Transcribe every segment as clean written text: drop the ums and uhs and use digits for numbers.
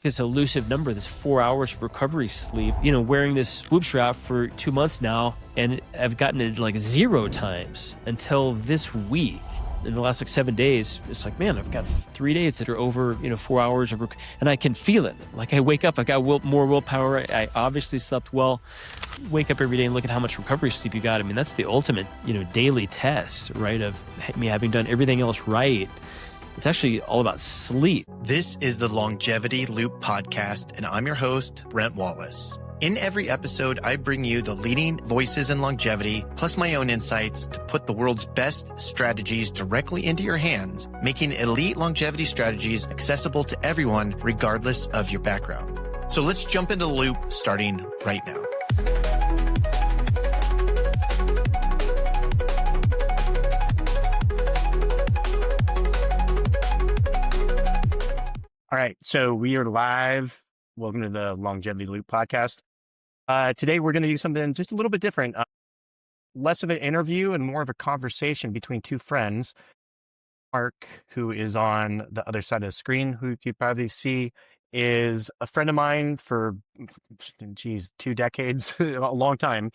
this elusive number, this 4 hours of recovery sleep, wearing this swoop strap for 2 months now, and I've gotten it like 0 times until this week. In the last 7 days, it's like, man, I've got 3 days that are over, 4 hours of, and I can feel it. Like I wake up, I got more willpower. I obviously slept well. Wake up every day and look at how much recovery sleep you got. I mean, that's the ultimate, daily test, right? Of me having done everything else right. It's actually all about sleep. This is the Longevity Loop podcast, and I'm your host, Brent Wallace. In every episode, I bring you the leading voices in longevity, plus my own insights to put the world's best strategies directly into your hands, making elite longevity strategies accessible to everyone, regardless of your background. So let's jump into the loop starting right now. All right, so we are live. Welcome to the Longevity Loop podcast. Today, we're going to do something just a little bit different. Less of an interview and more of a conversation between two friends. Mark, who is on the other side of the screen, who you probably see, is a friend of mine for, 2 decades, a long time.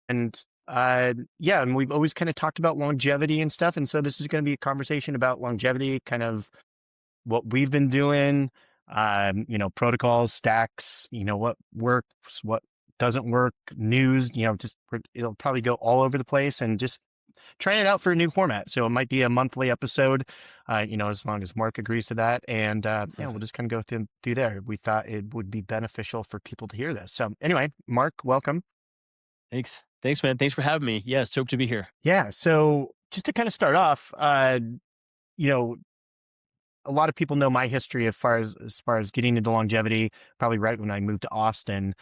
And and we've always kind of talked about longevity and stuff. And so this is going to be a conversation about longevity, kind of what we've been doing, protocols, stacks, what works, what doesn't work, news, it'll probably go all over the place, and just trying it out for a new format. So it might be a monthly episode, as long as Mark agrees to that. And we'll just kind of go through there. We thought it would be beneficial for people to hear this. So anyway, Mark, welcome. Thanks, man. Thanks for having me. Yeah, stoked to be here. Yeah. So just to kind of start off, a lot of people know my history as far as getting into longevity. Probably right when I moved to Austin,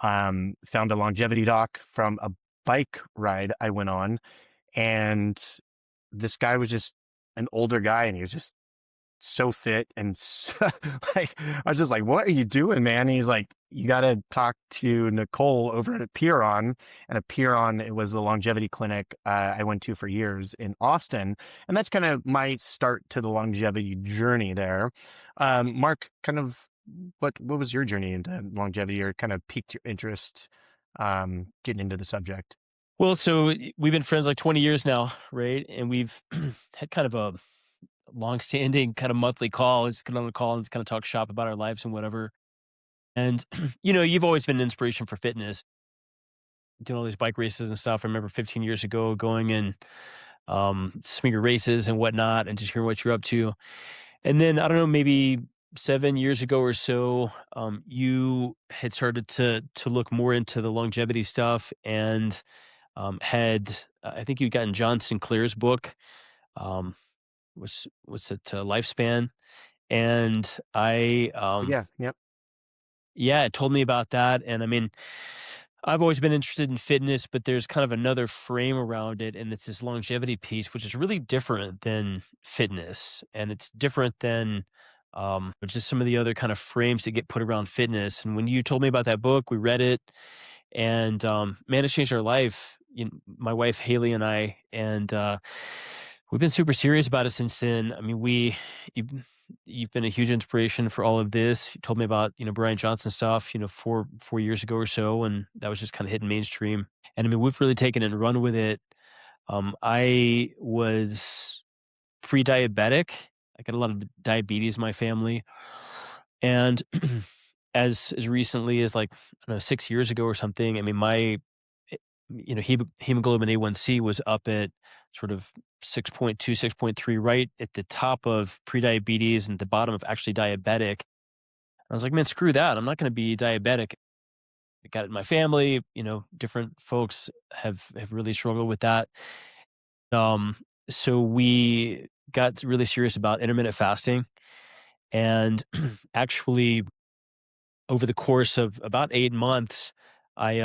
found a longevity doc from a bike ride I went on, and this guy was just an older guy, and he was just so fit and I was just like, "What are you doing, man?" And he's like, "You got to talk to Nicole over at Piron." And at Piron, it was the longevity clinic I went to for years in Austin, and that's kind of my start to the longevity journey there. Mark, kind of what was your journey into longevity, or kind of piqued your interest getting into the subject? Well, so we've been friends like 20 years now, right? And we've had kind of a long-standing kind of monthly call. It's kind of on a call and kind of talk shop about our lives and whatever. And you've always been an inspiration for fitness, doing all these bike races and stuff. I remember 15 years ago going in swinger races and whatnot, and just hearing what you're up to. And then I don't know, maybe 7 years ago or so, you had started to look more into the longevity stuff, and I think you'd gotten John Sinclair's book. What's it, Lifespan? And it told me about that. And I mean, I've always been interested in fitness, but there's kind of another frame around it, and it's this longevity piece, which is really different than fitness, and it's different than just some of the other kind of frames that get put around fitness. And when you told me about that book, we read it, and man, it changed our life. My wife Haley and I, and we've been super serious about it since then. I mean, you've been a huge inspiration for all of this. You told me about, Brian Johnson stuff, 4 years ago or so, and that was just kind of hitting mainstream. And I mean, we've really taken it and run with it. I was pre-diabetic. I got a lot of diabetes in my family. And as recently as 6 years ago or something, I mean, my hemoglobin A1C was up at sort of 6.2, 6.3, right at the top of prediabetes and the bottom of actually diabetic. I was like, man, screw that. I'm not going to be diabetic. I got it in my family. Different folks have really struggled with that. So we got really serious about intermittent fasting. And actually, over the course of about 8 months, I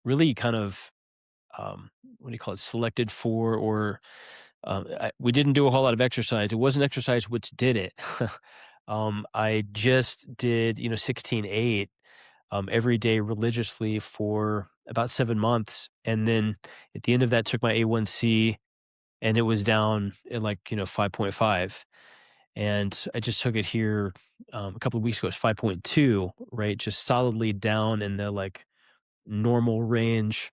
really kind of selected for, or we didn't do a whole lot of exercise. It wasn't exercise which did it. I just did 16-8 every day religiously for about 7 months, and then at the end of that, took my A1C, and it was down at 5.5. And I just took it here a couple of weeks ago. It's 5.2, right? Just solidly down in the like normal range.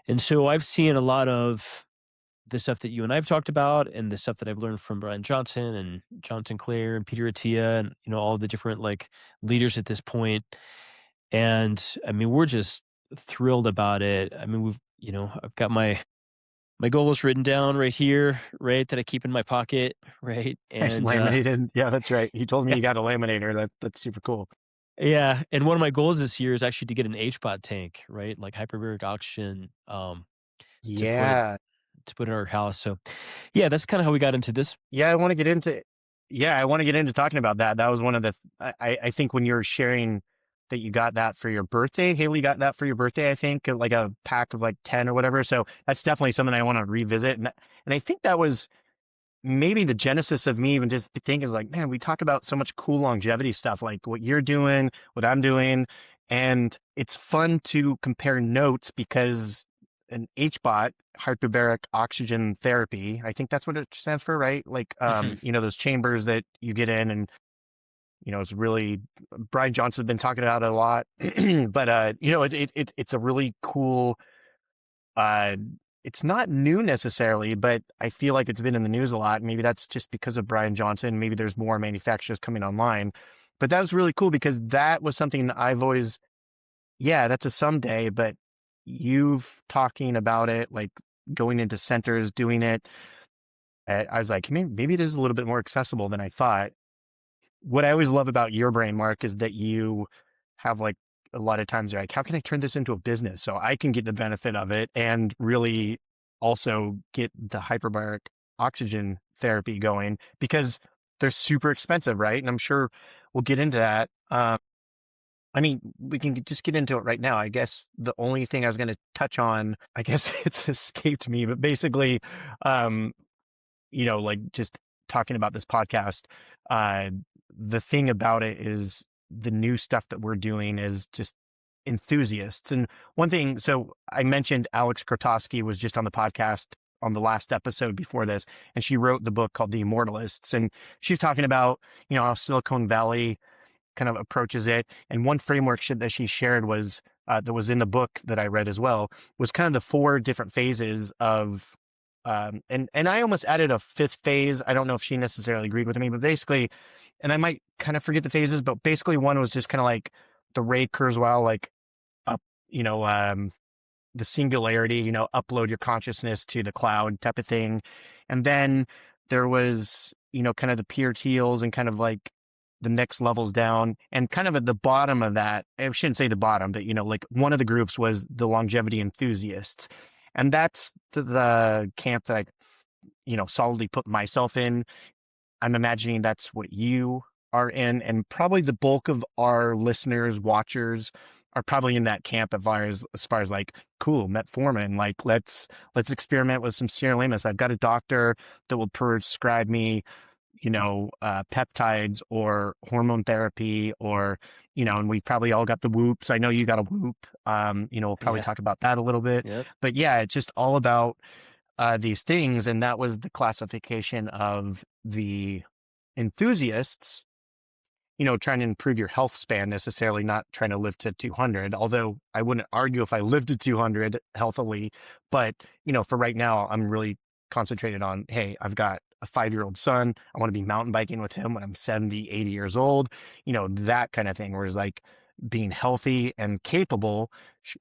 And so I've seen a lot of the stuff that you and I've talked about and the stuff that I've learned from Brian Johnson and John Sinclair and Peter Attia and, all the different like leaders at this point. And I mean, we're just thrilled about it. I mean, I've got my goals written down right here, right, that I keep in my pocket, right? Nice And laminated. Yeah, that's right. He told me yeah, you got a laminator. That's super cool. yeah. And one of my goals this year is actually to get an HBOT tank, right? Like hyperbaric oxygen, to put Yeah. in our house. So yeah, that's kind of how we got into this. Yeah, I want to get into talking about that. That was one of the I think when you're sharing that you got that for your birthday, Haley got that for your birthday, I think, like a pack of like 10 or whatever. So that's definitely something I want to revisit. And I think that was maybe the genesis of me even just thinking is like, man, we talk about so much cool longevity stuff, like what you're doing, what I'm doing. And it's fun to compare notes because an HBOT, hyperbaric oxygen therapy, I think that's what it stands for, right? Like, Mhm. those chambers that you get in and, it's really, Brian Johnson's been talking about it a lot, but, it's a really cool, uh, it's not new necessarily, but I feel like it's been in the news a lot. Maybe that's just because of Brian Johnson. Maybe there's more manufacturers coming online, but that was really cool because that was something that I've always, yeah, that's a someday, but you've talking about it, like going into centers, doing it. I was like, maybe it is a little bit more accessible than I thought. What I always love about your brain, Mark, is that you have like a lot of times you're like, how can I turn this into a business so I can get the benefit of it and really also get the hyperbaric oxygen therapy going because they're super expensive, right? And I'm sure we'll get into that. I mean, we can just get into it right now. I guess the only thing I was going to touch on, I guess it's escaped me, but basically, um, like just talking about this podcast, uh, the thing about it is the new stuff that we're doing is just enthusiasts. And one thing, so I mentioned Alex Krotowski was just on the podcast on the last episode before this, and she wrote the book called The Immortalists. And she's talking about, how Silicon Valley kind of approaches it. And one framework that she shared was that was in the book that I read as well was kind of the 4 different phases of and I almost added a 5th phase. I don't know if she necessarily agreed with me, but basically, and I might kind of forget the phases, but basically one was just kind of like the Ray Kurzweil, like up, the singularity, upload your consciousness to the cloud type of thing. And then there was, kind of the Peter Thiels and kind of like the next levels down. And kind of at the bottom of that, I shouldn't say the bottom, but, like one of the groups was the longevity enthusiasts. And that's the camp that I, solidly put myself in. I'm imagining that's what you are in, and probably the bulk of our listeners, watchers are probably in that camp as far as like, cool, metformin, like let's experiment with some sirolimus. I've got a doctor that will prescribe me, peptides or hormone therapy or, and we probably all got the whoops. I know you got a whoop. We'll probably Yeah. talk about that a little bit, Yep. but yeah, it's just all about these things. And that was the classification of the enthusiasts, trying to improve your health span necessarily, not trying to live to 200. Although I wouldn't argue if I lived to 200 healthily, but, for right now, I'm really concentrated on, hey, I've got a 5-year-old son. I want to be mountain biking with him when I'm 70, 80 years old, that kind of thing, whereas like being healthy and capable,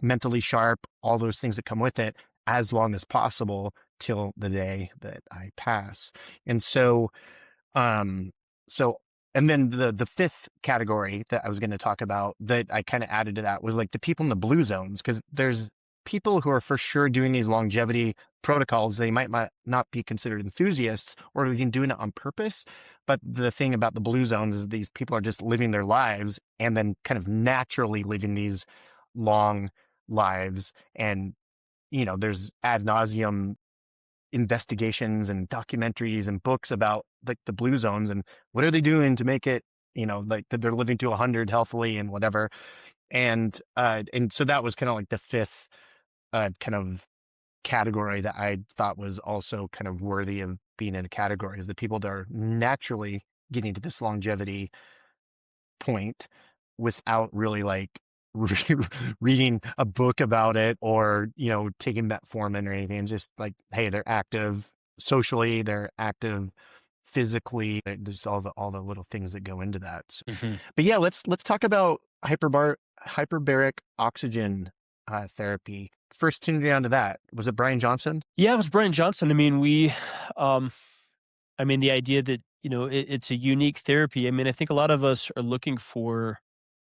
mentally sharp, all those things that come with it as long as possible till the day that I pass. And so, um, so, and then the 5th category that I was going to talk about that I kind of added to that was like the people in the blue zones, because there's people who are for sure doing these longevity protocols. They might not be considered enthusiasts or even doing it on purpose. But the thing about the blue zones is these people are just living their lives and then kind of naturally living these long lives. And, there's ad nauseum investigations and documentaries and books about like the blue zones and what are they doing to make it, like that they're living to 100 healthily and whatever. And so that was kind of like the 5th kind of category that I thought was also kind of worthy of being in a category, is the people that are naturally getting to this longevity point without really like reading a book about it or, taking metformin or anything. Just like, hey, they're active socially, they're active physically. There's all the little things that go into that. Mhm. But yeah, let's talk about hyperbaric oxygen therapy. First tuned down to that. Was it Brian Johnson? Yeah, it was Brian Johnson. I mean, um, the idea that, it's a unique therapy. I mean, I think a lot of us are looking for,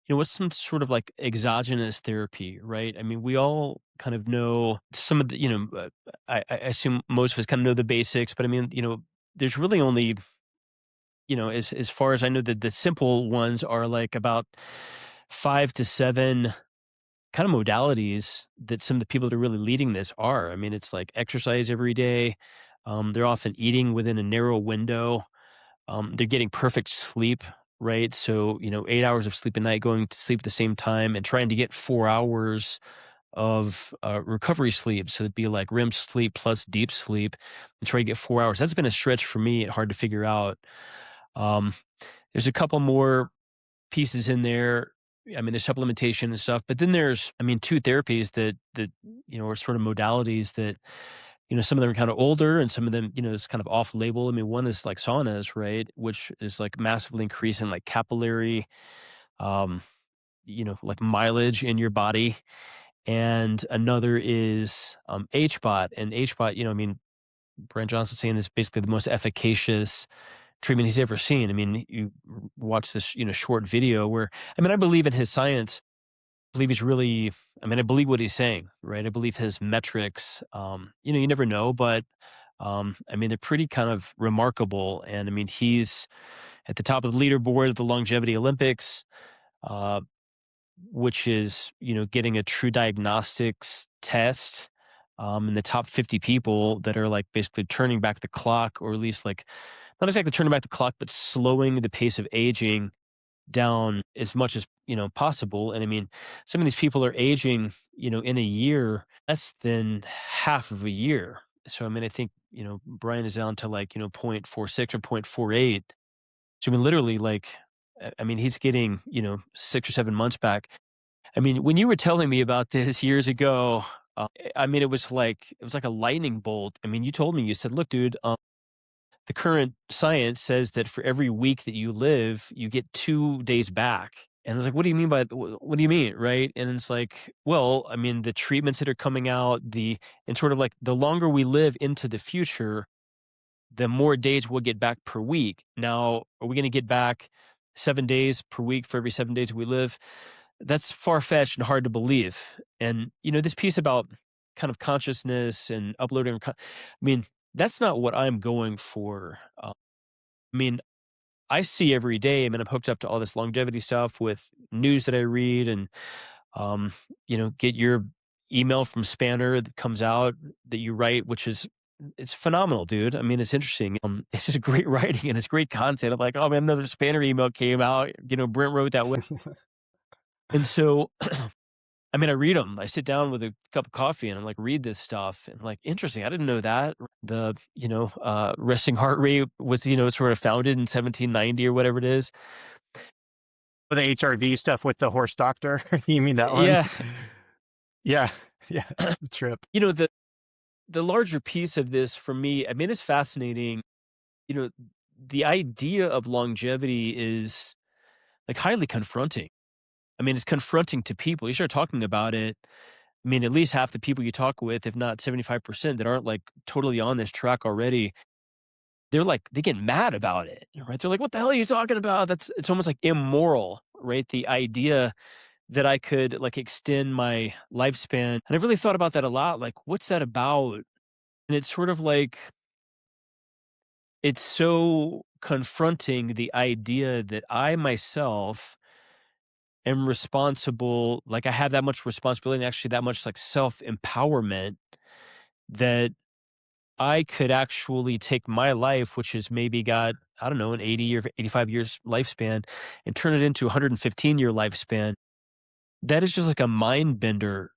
what's some sort of like exogenous therapy, right? I mean, we all kind of know some of the, I assume most of us kind of know the basics, but I mean, there's really only, as far as I know, the simple ones are like about 5 to 7 kind of modalities that some of the people that are really leading this are. I mean, it's like exercise every day. They're often eating within a narrow window. They're getting perfect sleep, right? So, 8 hours of sleep a night, going to sleep at the same time, and trying to get 4 hours of recovery sleep. So it'd be like REM sleep plus deep sleep, and try to get 4 hours. That's been a stretch for me, hard to figure out. Um, there's a couple more pieces in there. I mean, there's supplementation and stuff, but then there's, two therapies that are sort of modalities that, some of them are kind of older and some of them, it's kind of off label. I mean, one is like saunas, right? Which is like massively increasing like capillary, um, like mileage in your body. And another is HBOT. And HBOT, Brent Johnson saying is basically the most efficacious treatment he's ever seen. I mean, you watch this, short video where, I believe in his science. I believe he's really, I believe what he's saying, right? I believe his metrics, you never know, but, they're pretty kind of remarkable. And he's at the top of the leaderboard of the longevity Olympics, uh, which is, getting a true diagnostics test, in the top 50 people that are like basically turning back the clock, or at least like not exactly turning back the clock, but slowing the pace of aging down as much as, possible. And some of these people are aging, in a year, less than half of a year. So, I think, Brian is down to like, 0.46 or 0.48. So, literally like, he's getting, 6 or 7 months back. When you were telling me about this years ago, it was like a lightning bolt. You told me, you said, look, dude, the current science says that for every week that you live, you get 2 days back. And I was like, what do you mean by, what do you mean? Right. And it's like, well, the treatments that are coming out, and sort of like the longer we live into the future, the more days we'll get back per week. Now, are we going to get back 7 days per week for every 7 days we live? That's far-fetched and hard to believe. And, this piece about kind of consciousness and uploading, that's not what I'm going for. I mean, I see every day, I'm hooked up to all this longevity stuff with news that I read and, get your email from Spanner that comes out that you write, which is, it's phenomenal, dude. It's interesting. It's just great writing and it's great content. I'm like, oh man, another Spanner email came out. Brent wrote that way. And so, I read them. I sit down with a cup of coffee and I'm like, read this stuff. And like, interesting. I didn't know that. The, resting heart rate was, sort of founded in 1790 or whatever it is. The HRV stuff with the horse doctor. You mean that one? Yeah. Yeah. Yeah. The trip. The larger piece of this for me, it's fascinating. The idea of longevity is like highly confronting. It's confronting to people. You start talking about it. At least half the people you talk with, if not 75%, that aren't like totally on this track already, they're like, they get mad about it, right? They're like, what the hell are you talking about? It's almost like immoral, right? The idea that I could like extend my lifespan. And I've really thought about that a lot. Like, what's that about? And it's sort of like, it's so confronting, the idea that I myself am responsible, like I have that much responsibility and actually that much like self-empowerment that I could actually take my life, which has maybe got, I don't know, an 80 or 85 years lifespan, and turn it into a 115-year lifespan. That is just like a mind bender.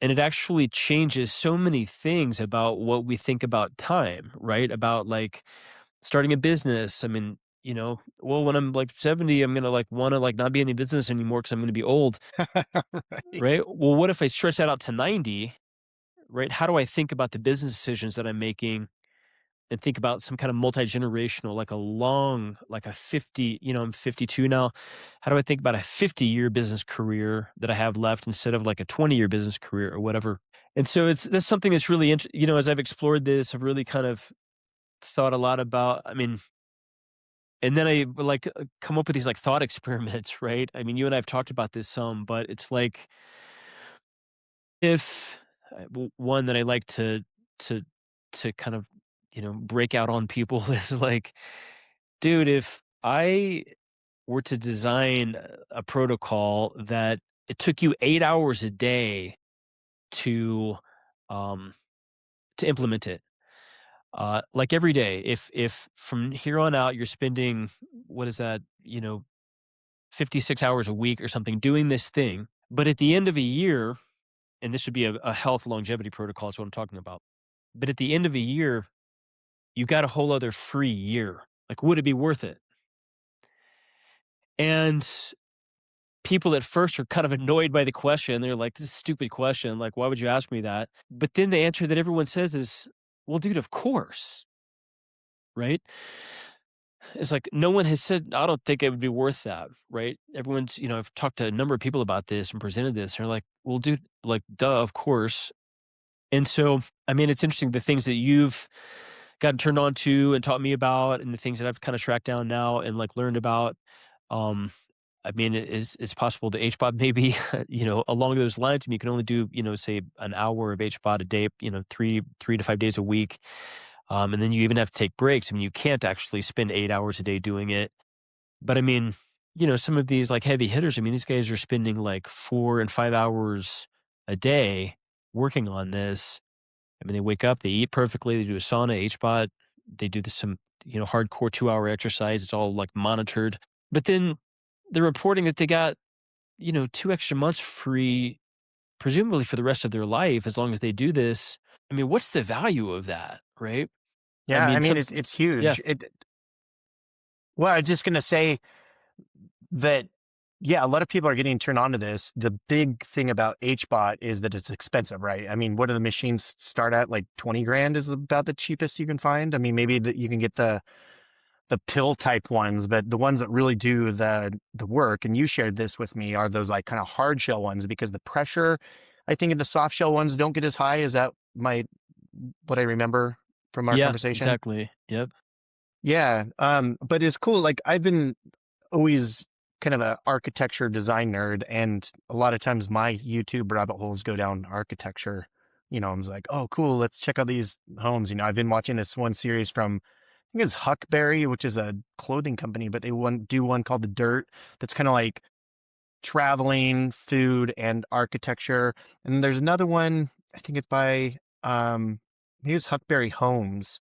And it actually changes so many things about what we think about time, right? About like starting a business. well, when I'm like 70, I'm going to like want to like not be in the business anymore because I'm going to be old, Right. right? Well, what if I stretch that out to 90, right? How do I think about the business decisions that I'm making and think about some kind of multi-generational, like a long, like a 50, I'm 52 now. How do I think about a 50-year business career that I have left instead of like a 20-year business career or whatever? And so that's something that's really interesting. As I've explored this, I've really kind of thought a lot about, I mean, and then I like come up with these like thought experiments, right? I mean, you and I have talked about this some, but it's like if one that I like to kind of break out on people is like, dude, if I were to design a protocol that it took you 8 hours a day to um to implement it, like every day, if from here on out you're spending, what is that, 56 hours a week or something doing this thing, but at the end of a year, and this would be a health longevity protocol is what I'm talking about, but at the end of a year you got a whole other free year, like would it be worth it? And people at first are kind of annoyed by the question. They're like, this is a stupid question. Like, why would you ask me that? But then the answer that everyone says is, well, dude, of course, right? It's like no one has said, I don't think it would be worth that, right? Everyone's, I've talked to a number of people about this and presented this. They're like, well, dude, like, duh, of course. And so, I mean, it's interesting the things that you've gotten turned on to and taught me about, and the things that I've kind of tracked down now and like learned about. Um, I mean, it's possible the HBOT maybe, along those lines. I mean, you can only do, say an hour of HBOT a day, 3 to 5 days a week. And then you even have to take breaks. I mean, you can't actually spend 8 hours a day doing it. But I mean, some of these like heavy hitters, I mean, these guys are spending like 4 and 5 hours a day working on this. I mean, they wake up, they eat perfectly, they do a sauna, HBOT, they do some, hardcore 2 hour exercise. It's all like monitored. But then they're reporting that they got, 2 extra months free, presumably for the rest of their life, as long as they do this. I mean, what's the value of that, right? I Yeah, I mean, mean it's yeah, huge. Well, I was just gonna say that, yeah, a lot of people are getting turned on to this. The big thing about HBOT is that it's expensive, right? I mean, what do the machines start at? Like 20 grand is about the cheapest you can find. I mean, maybe that you can get the pill type ones, but the ones that really do the work, and you shared this with me, are those like kind of hard shell ones, because the pressure, I think, in the soft shell ones don't get as high. Is that what I remember from our yeah, conversation? exactly. Yep. Yeah. But it's cool. Like, I've been always kind of a architecture design nerd, and a lot of times my YouTube rabbit holes go down architecture. I was like, oh, cool, let's check out these homes. I've been watching this one series from, I think it's Huckberry, which is a clothing company, but they do one called The Dirt that's kind of like traveling, food, and architecture. And there's another one, I think it's by maybe it's Huckberry Homes.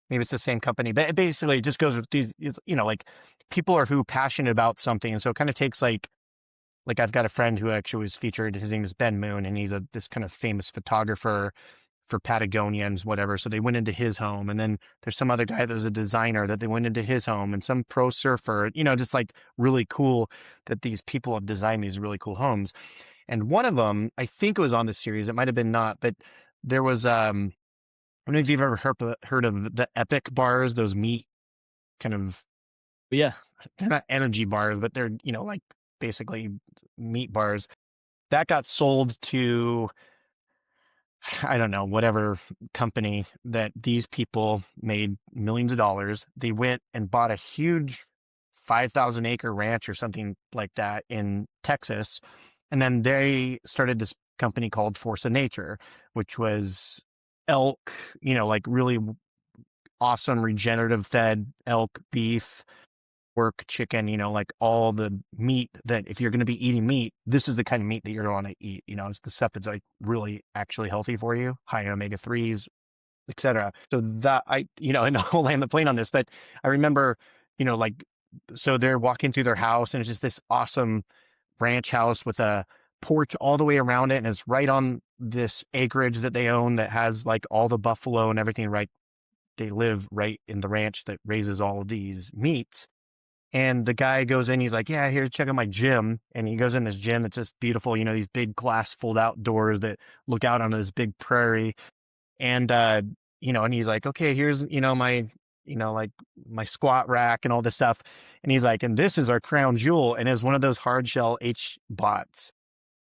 Maybe it's the same company, but it basically just goes with these, like, people are who passionate about something. And so it kind of takes like I've got a friend who actually was featured. His name is Ben Moon, and he's this kind of famous photographer for Patagonians, whatever. So they went into his home, and then there's some other guy that was a designer that they went into his home, and some pro surfer, just like really cool that these people have designed these really cool homes. And one of them, I think it was on the series, it might have been not, but there was, I don't know if you've ever heard of the Epic bars, those meat kind of, But yeah, they're not energy bars, but they're, like basically meat bars. That got sold to, I don't know, whatever company that these people made millions of dollars. They went and bought a huge 5,000 acre ranch or something like that in Texas. And then they started this company called Force of Nature, which was elk, like really awesome regenerative fed elk, beef, pork, chicken, like all the meat that, if you're going to be eating meat, this is the kind of meat that you're going to want to eat. It's the stuff that's like really actually healthy for you, high in omega-3s, etc. So that and I'll land the plane on this, but I remember, like, so they're walking through their house, and it's just this awesome ranch house with a porch all the way around it. And it's right on this acreage that they own that has like all the buffalo and everything right they live right in the ranch that raises all of these meats. And the guy goes in, he's like, yeah, here, check out my gym. And he goes in this gym that's just beautiful, these big glass fold out doors that look out on this big prairie. And, and he's like, okay, here's, my, like my squat rack and all this stuff. And he's like, and this is our crown jewel. And it's one of those hard shell HBOTs.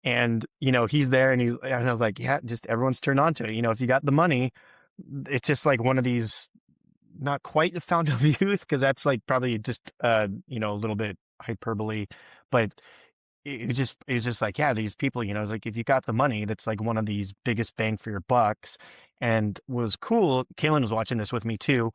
And, he's there and I was like, yeah, just everyone's turned on to it. If you got the money, it's just like one of these, not quite a fountain of youth, because that's like probably just, a little bit hyperbole, but it's just like, yeah, these people, it's like, if you got the money, that's like one of these biggest bang for your bucks. And was cool. Kaylin was watching this with me too.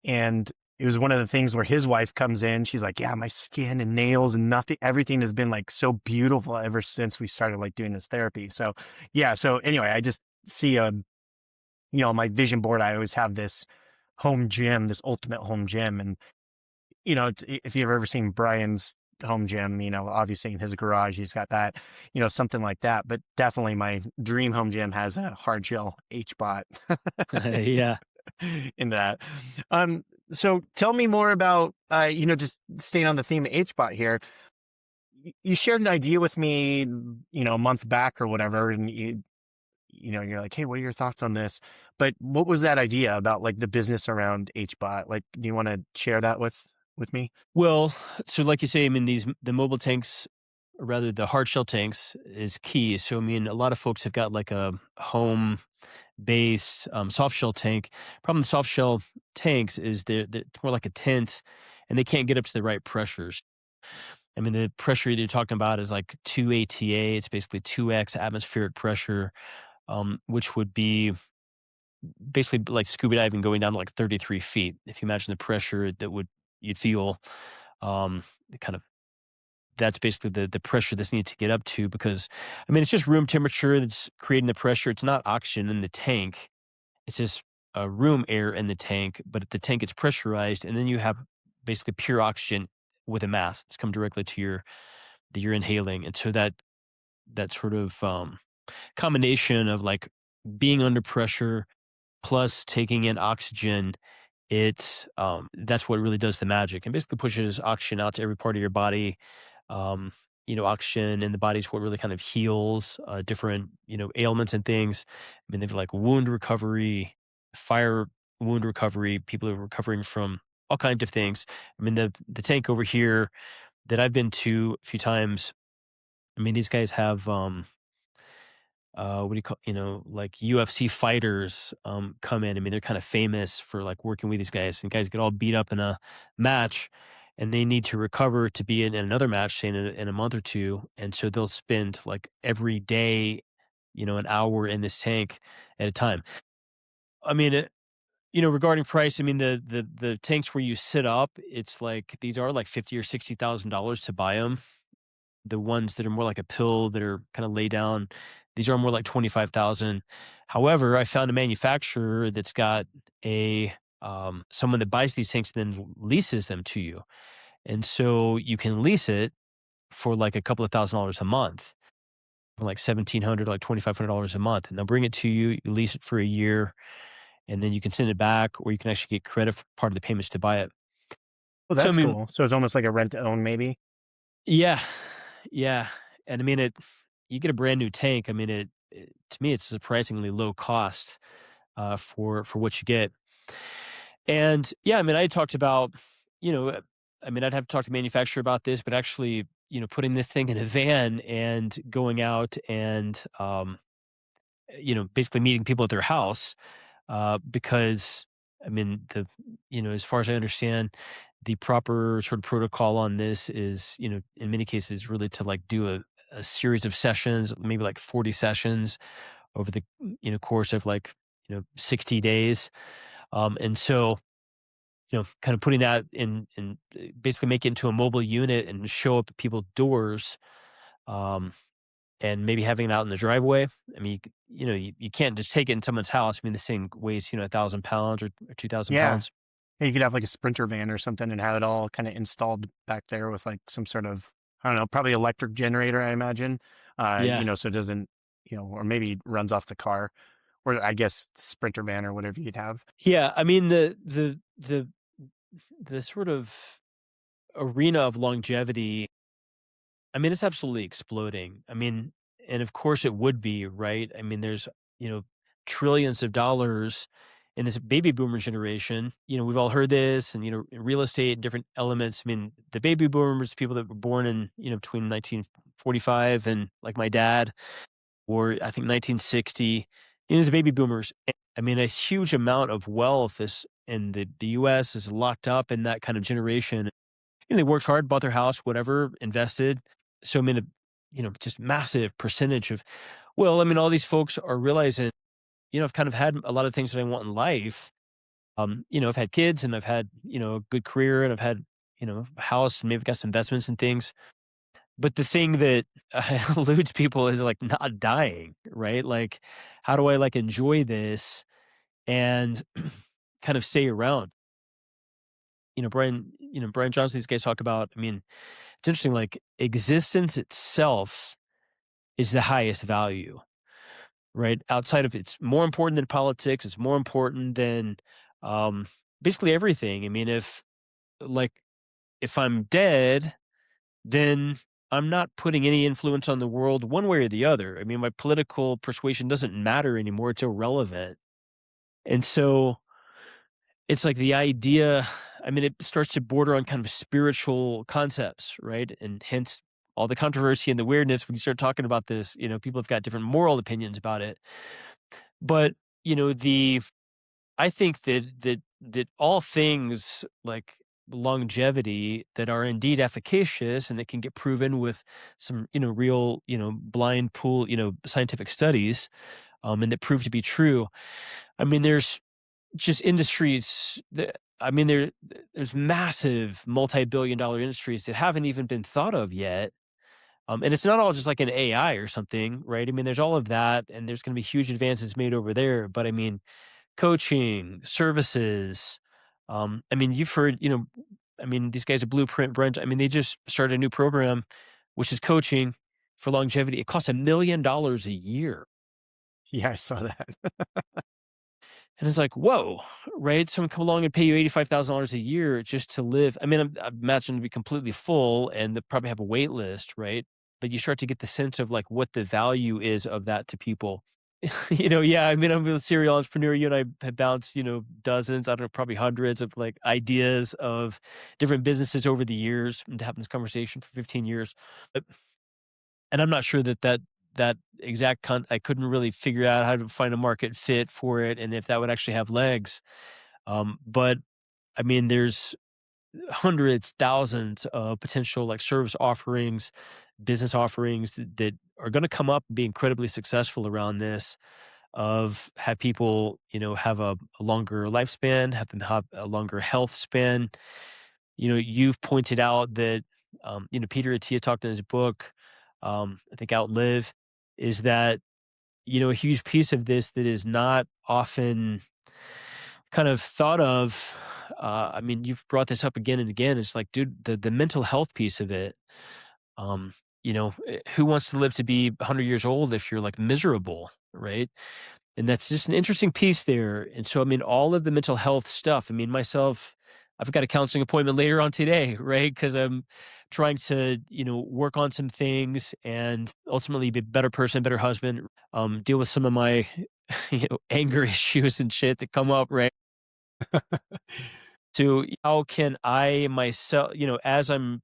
And it was one of the things where his wife comes in. She's like, yeah, my skin and nails and everything has been like so beautiful ever since we started like doing this therapy. So yeah. So anyway, I just see, my vision board, I always have this home gym, this ultimate home gym. And, if you've ever seen Brian's home gym, obviously in his garage, he's got that, something like that. But definitely my dream home gym has a hard shell HBOT Yeah. in that. So tell me more about, just staying on the theme of HBOT here. You shared an idea with me, a month back or whatever, and you're like, hey, what are your thoughts on this? But what was that idea about, like the business around HBOT? Like, do you want to share that with me? Well, so like you say, I mean, the mobile tanks, or rather the hard shell tanks, is key. So I mean, a lot of folks have got like a home based soft shell tank. Problem with soft shell tanks is they're it's more like a tent, and they can't get up to the right pressures. I mean, the pressure you're talking about is like 2 ATA. It's basically 2x atmospheric pressure, which would be basically like scuba diving going down to like 33 feet. If you imagine the pressure you'd feel, the kind of that's basically the pressure that's needed to get up to, because I mean, it's just room temperature that's creating the pressure. It's not oxygen in the tank. It's just room air in the tank, but the tank gets pressurized, and then you have basically pure oxygen with a mask that's come directly to that you're inhaling. And so that sort of combination of like being under pressure plus taking in oxygen, that's what really does the magic, and basically pushes oxygen out to every part of your body. Oxygen in the body is what really kind of heals different, ailments and things. I mean, they've like wound recovery, fire wound recovery, people who are recovering from all kinds of things. I mean, the tank over here that I've been to a few times, I mean, these guys have what do you call, like UFC fighters come in. I mean, they're kind of famous for like working with these guys, and guys get all beat up in a match, and they need to recover to be in another match, say in a month or two. And so they'll spend like every day, an hour in this tank at a time. I mean, regarding price, I mean, the tanks where you sit up, it's like, these are like 50 or $60,000 to buy them. The ones that are more like a pill that are kind of lay down, these are more like 25,000. However, I found a manufacturer that's got someone that buys these tanks and then leases them to you. And so you can lease it for like a couple of $1,000s a month, for like 1,700, like $2,500 a month. And they'll bring it to you, you lease it for a year, and then you can send it back, or you can actually get credit for part of the payments to buy it. Oh, So, I that's mean, cool. So it's almost like a rent to own, maybe. yeah, yeah. And I mean, you get a brand new tank. I mean, to me, it's surprisingly low cost for what you get. And yeah, I mean, I talked about, I mean, I'd have to talk to the manufacturer about this, but actually, putting this thing in a van and going out and, basically meeting people at their house, because I mean, as far as I understand, the proper sort of protocol on this is, in many cases, really to like do a series of sessions, maybe like 40 sessions over the, course of like, 60 days. And so, kind of putting that in basically make it into a mobile unit and show up at people's doors, um, and maybe having it out in the driveway. I mean, you can't just take it in someone's house. I mean, this thing weighs, 1,000 pounds or 2,000 Yeah. pounds. Yeah, you could have like a Sprinter van or something and have it all kind of installed back there with like some sort of, I don't know, probably electric generator, I imagine. Yeah. So it doesn't, or maybe it runs off the car or I guess sprinter van or whatever you'd have. Yeah, I mean, the sort of arena of longevity, I mean, it's absolutely exploding. I mean, and of course it would be, right? I mean, there's, you know, trillions of dollars in this baby boomer generation. We've all heard this and, in real estate and different elements. I mean, the baby boomers, people that were born in, between 1945 and like my dad, or I think 1960, the baby boomers. I mean, a huge amount of wealth is in the US is locked up in that kind of generation. They worked hard, bought their house, whatever, invested. So, I mean, just massive percentage of, well, I mean, all these folks are realizing, I've kind of had a lot of things that I want in life. I've had kids and I've had, a good career and I've had, a house and maybe got some investments and things. But the thing that eludes people is like not dying, right? Like, how do I like enjoy this and kind of stay around? Brian Johnson, these guys talk about, I mean, it's interesting, like existence itself is the highest value, right? Outside of it's more important than politics, it's more important than um basically everything. I mean, like if I'm dead, then I'm not putting any influence on the world one way or the other. I mean, my political persuasion doesn't matter anymore. It's irrelevant. And so it's like the idea, I mean, it starts to border on kind of spiritual concepts, right? And hence all the controversy and the weirdness when you start talking about this, people have got different moral opinions about it. But, the I think that all things like longevity that are indeed efficacious and that can get proven with some, real, blind pool, scientific studies, and that prove to be true. I mean, there's just industries that I mean, there's massive multi-billion-dollar industries that haven't even been thought of yet. And it's not all just like an AI or something, right? I mean, there's all of that, and there's going to be huge advances made over there. But I mean, coaching, services. I mean, you've heard, I mean, these guys at Blueprint, Brent, I mean, they just started a new program, which is coaching for longevity. It costs $1 million a year. Yeah, I saw that. And it's like, whoa, right? Someone come along and pay you $85,000 a year just to live. I mean, I imagine to be completely full and they probably have a wait list, right? But you start to get the sense of like what the value is of that to people. Yeah, I mean, I'm a serial entrepreneur. You and I have bounced, dozens, I don't know, probably hundreds of like ideas of different businesses over the years and having this conversation for 15 years. And I'm not sure that exact I couldn't really figure out how to find a market fit for it and if that would actually have legs. But I mean, there's hundreds, thousands of potential like service offerings, business offerings that are going to come up and be incredibly successful around this of have people, have a longer lifespan, have them have a longer health span. You've pointed out that, Peter Attia talked in his book, I think Outlive, is that, a huge piece of this that is not often kind of thought of. I mean, you've brought this up again and again. It's like, dude, the mental health piece of it. Who wants to live to be 100 years old if you're like miserable, right? And that's just an interesting piece there. And so, I mean, all of the mental health stuff. I mean, myself, I've got a counseling appointment later on today, right? Because I'm trying to, work on some things and ultimately be a better person, better husband, deal with some of my, anger issues and shit that come up, right? So how can I myself, as I'm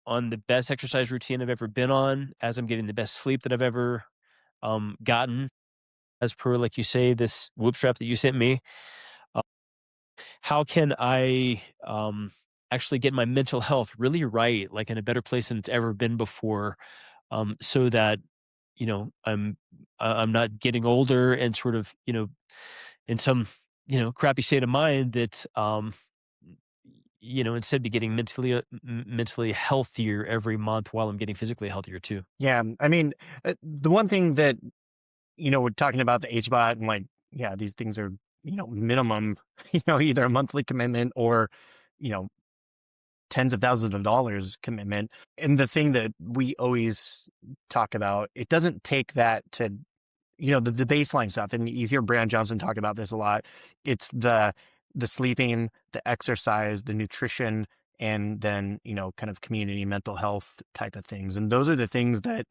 on the best exercise routine I've ever been on, as I'm getting the best sleep that I've ever gotten, as per, like you say, this whoop strap that you sent me, how can I actually get my mental health really right, like in a better place than it's ever been before, so that I'm not getting older and sort of in some crappy state of mind that instead of getting mentally healthier every month while I'm getting physically healthier too. Yeah. I mean, the one thing that, we're talking about the HBOT and like, yeah, these things are, minimum, either a monthly commitment or, you know, tens of thousands of dollars commitment. And the thing that we always talk about, it doesn't take that to the baseline stuff. And you hear Brian Johnson talk about this a lot. It's the sleeping, the exercise, the nutrition, and then, kind of community mental health type of things. And those are the things that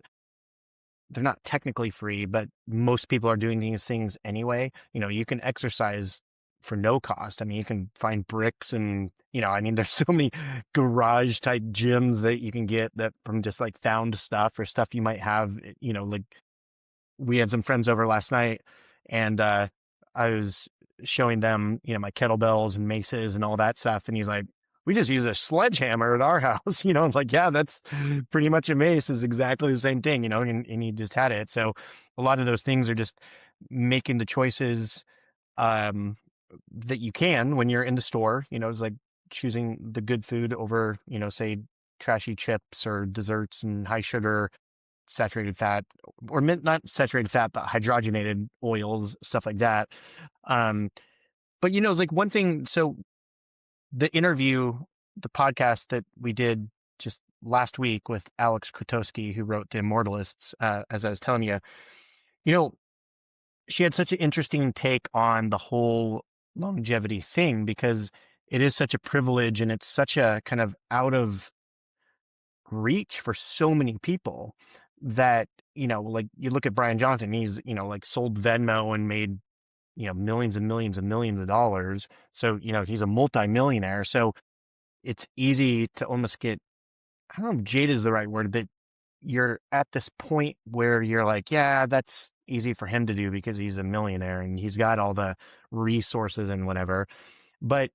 they're not technically free, but most people are doing these things anyway. You can exercise for no cost. I mean, you can find bricks and, there's so many garage type gyms that you can get that from just like found stuff or stuff you might have, like we had some friends over last night and I was showing them, my kettlebells and maces and all that stuff. And he's like, we just use a sledgehammer at our house, I'm like, yeah, that's pretty much a mace is exactly the same thing, and he just had it. So a lot of those things are just making the choices that you can when you're in the store, it's like choosing the good food over, say trashy chips or desserts and high sugar saturated fat or not saturated fat, but hydrogenated oils, stuff like that. But it's like one thing. So the interview, the podcast that we did just last week with Alex Krotowski, who wrote The Immortalists, as I was telling you, she had such an interesting take on the whole longevity thing because it is such a privilege and it's such a kind of out of reach for so many people that, like you look at Brian Johnson, he's, like sold Venmo and made, millions and millions and millions of dollars. So, he's a multimillionaire. So it's easy to almost get, I don't know if jade is the right word, but you're at this point where you're like, yeah, that's easy for him to do because he's a millionaire and he's got all the resources and whatever. But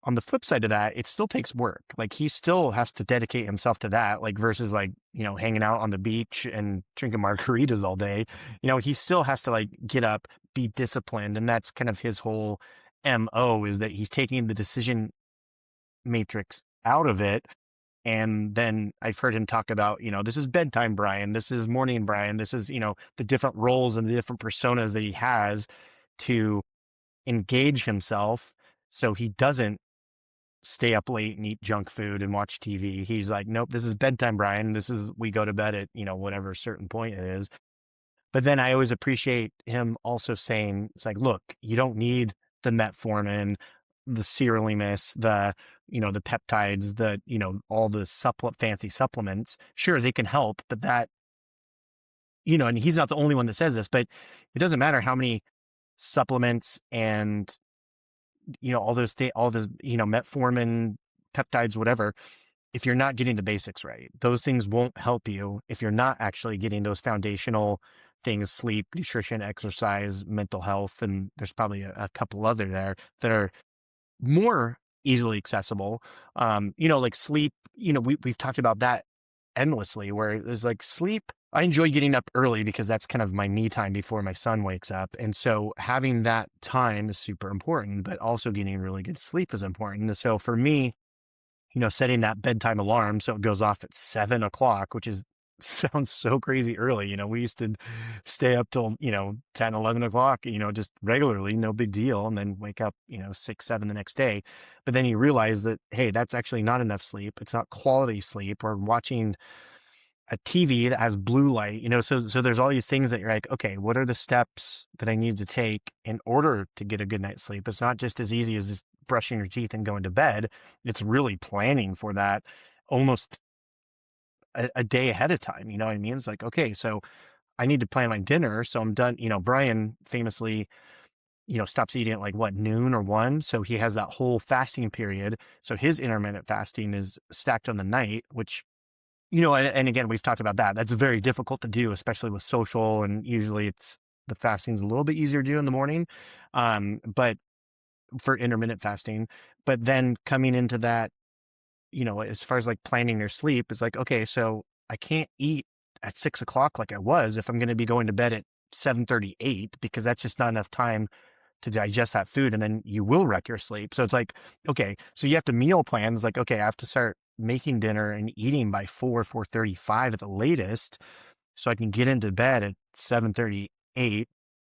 on the flip side of that, it still takes work. Like he still has to dedicate himself to that, like versus like, hanging out on the beach and drinking margaritas all day. He still has to like get up, be disciplined. And that's kind of his whole MO is that he's taking the decision matrix out of it. And then I've heard him talk about, this is bedtime Brian, this is morning Brian, this is, the different roles and the different personas that he has to engage himself so he doesn't stay up late and eat junk food and watch TV. He's like, nope, this is bedtime, Brian. We go to bed at, whatever certain point it is. But then I always appreciate him also saying, it's like, look, you don't need the metformin, the sirolimus, the peptides, all the fancy supplements. Sure, they can help, but that, and he's not the only one that says this, but it doesn't matter how many supplements and all those metformin, peptides, whatever, if you're not getting the basics right, those things won't help you if you're not actually getting those foundational things, sleep, nutrition, exercise, mental health. And there's probably a couple other there that are more easily accessible. Like sleep, we've talked about that endlessly where it's like sleep. I enjoy getting up early because that's kind of my me time before my son wakes up. And so having that time is super important, but also getting really good sleep is important. And so for me, setting that bedtime alarm so it goes off at 7 o'clock, which sounds so crazy early. We used to stay up till, 10, 11 o'clock, just regularly, no big deal. And then wake up, 6, 7 the next day. But then you realize that, hey, that's actually not enough sleep. It's not quality sleep. Or watching a TV that has blue light, so there's all these things that you're like, okay, what are the steps that I need to take in order to get a good night's sleep? It's not just as easy as just brushing your teeth and going to bed. It's really planning for that almost a day ahead of time. You know what I mean? It's like, okay, so I need to plan my dinner. So I'm done. Brian famously, stops eating at like noon or 1. So he has that whole fasting period. So his intermittent fasting is stacked on the night, which, and again, we've talked about that. That's very difficult to do, especially with social. And usually the fasting's a little bit easier to do in the morning. But for intermittent fasting, but then coming into that, as far as like planning your sleep, it's like, okay, so I can't eat at 6 o'clock like I was if I'm going to be going to bed at 7:38 because that's just not enough time to digest that food. And then you will wreck your sleep. So it's like, okay, so you have to meal plan. It's like, okay, I have to start making dinner and eating by 4:45 at the latest so I can get into bed at 7:38,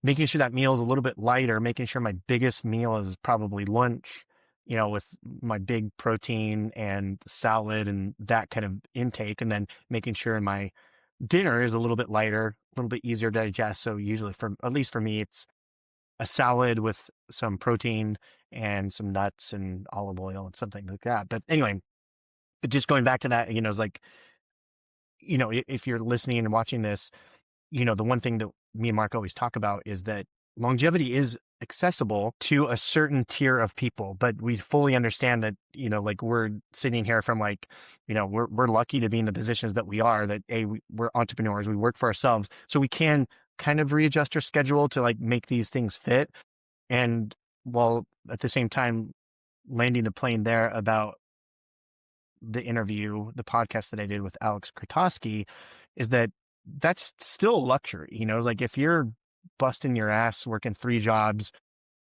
making sure that meal is a little bit lighter, making sure my biggest meal is probably lunch, with my big protein and salad and that kind of intake. And then making sure my dinner is a little bit lighter, little bit easier to digest. So usually for, at least for me, it's a salad with some protein and some nuts and olive oil and something like that. But anyway, but just going back to that, it's like, if you're listening and watching this, the one thing that me and Mark always talk about is that longevity is accessible to a certain tier of people, but we fully understand that, like we're sitting here from like, we're lucky to be in the positions that we are, that we're entrepreneurs, we work for ourselves. So we can kind of readjust our schedule to like make these things fit. And while at the same time landing the plane there about the podcast that I did with Alex Krotowski, is that that's still luxury. Like if you're busting your ass working 3 jobs,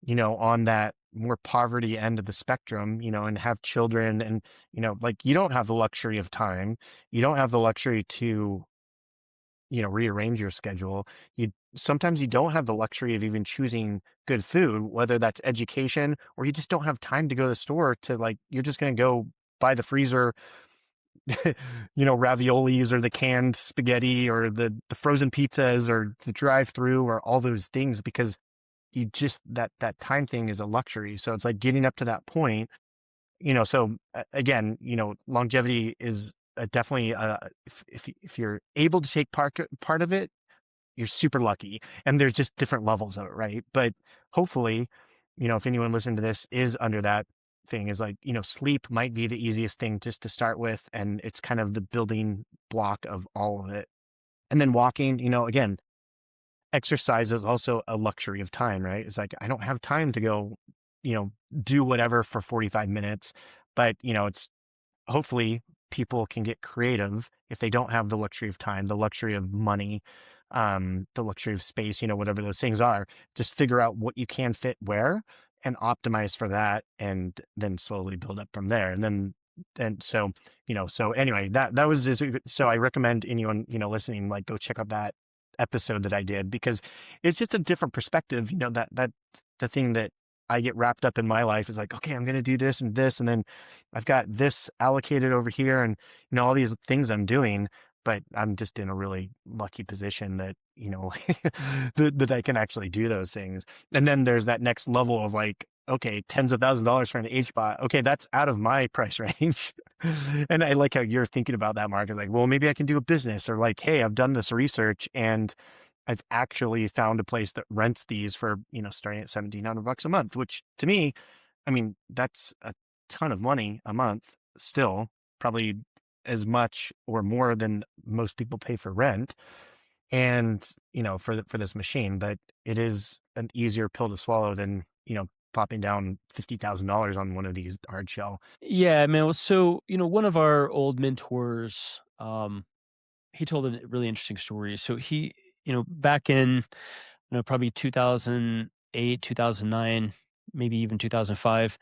on that more poverty end of the spectrum, and have children and, like you don't have the luxury of time. You don't have the luxury to, rearrange your schedule. Sometimes you don't have the luxury of even choosing good food, whether that's education or you just don't have time to go to the store to like, you're just going to go buy the freezer, raviolis or the canned spaghetti or the frozen pizzas or the drive through or all those things, because you just, that time thing is a luxury. So it's like getting up to that point, so again, longevity is definitely, if you're able to take part of it, you're super lucky. And there's just different levels of it, right? But hopefully, if anyone listening to this is under that thing, is like, sleep might be the easiest thing just to start with. And it's kind of the building block of all of it. And then walking, again, exercise is also a luxury of time, right? It's like, I don't have time to go, do whatever for 45 minutes, but, it's hopefully people can get creative if they don't have the luxury of time, the luxury of money, the luxury of space, whatever those things are. Just figure out what you can fit where and optimize for that, and then slowly build up from there. And so, so anyway, that was just, so I recommend anyone, listening, like go check out that episode that I did, because it's just a different perspective. That's the thing that I get wrapped up in my life is like, okay, I'm going to do this and this, and then I've got this allocated over here and, all these things I'm doing, but I'm just in a really lucky position that, that I can actually do those things. And then there's that next level of like, okay, tens of thousands of dollars for an HBOT. Okay, that's out of my price range. And I like how you're thinking about that, Mark. Is like, well, maybe I can do a business, or like, hey, I've done this research and I've actually found a place that rents these for, starting at $1,700 a month, which to me, I mean, that's a ton of money a month still, probably as much or more than most people pay for rent. And, for this machine, but it is an easier pill to swallow than, popping down $50,000 on one of these hard shell. Yeah, man. Well, so, one of our old mentors, he told a really interesting story. So he, back in, probably 2008, 2009, maybe even 2005,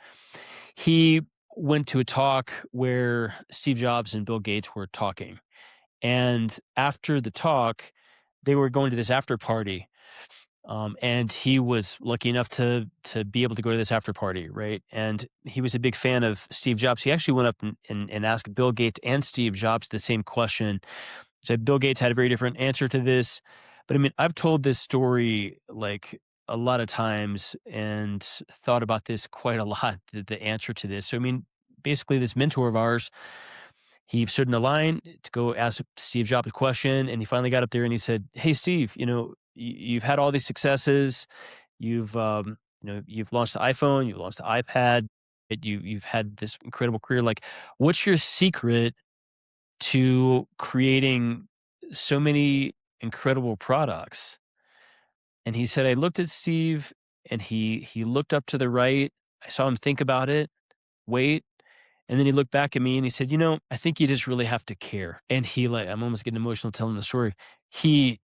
he went to a talk where Steve Jobs and Bill Gates were talking. And after the talk, they were going to this after party. And he was lucky enough to be able to go to this after party, right? And he was a big fan of Steve Jobs. He actually went up and asked Bill Gates and Steve Jobs the same question. So Bill Gates had a very different answer to this. But I mean, I've told this story like a lot of times and thought about this quite a lot, the answer to this. So, I mean, basically, this mentor of ours, he stood in the line to go ask Steve Jobs a question, and he finally got up there and he said, "Hey, Steve, you've had all these successes. You've launched the iPhone, you've launched the iPad, you've had this incredible career. Like, what's your secret to creating so many incredible products?" And he said, "I looked at Steve, and he looked up to the right. I saw him think about it, wait." And then he looked back at me and he said, "I think you just really have to care." And I'm almost getting emotional telling the story. He